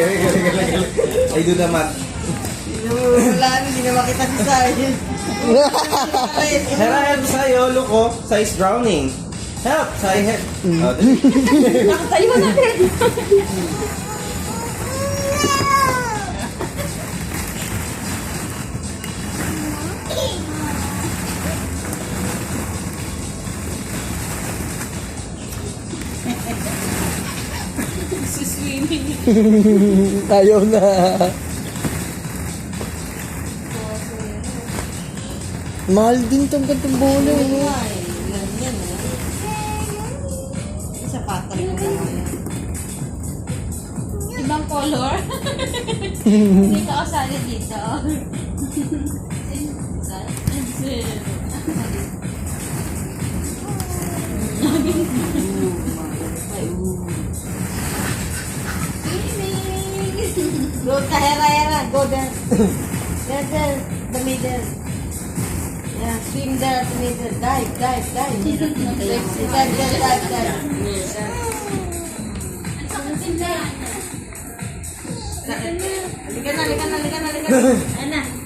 I do the math. Wala, hindi na makita si Sarge. Hera, help sa'yo. Look, oh. Size drowning. Help! Sa'yo, help. Oh, dali. Nakatayo na rin. Suswimming. Ayaw na. Mahal din tong gantong bola. No? Yan, isa patay ko naman. Ibang color. Hindi ka kasali dito. Go, Hera, go there. There, the middle. Yeah, swing there at the middle. Dive. Dive. Halika na.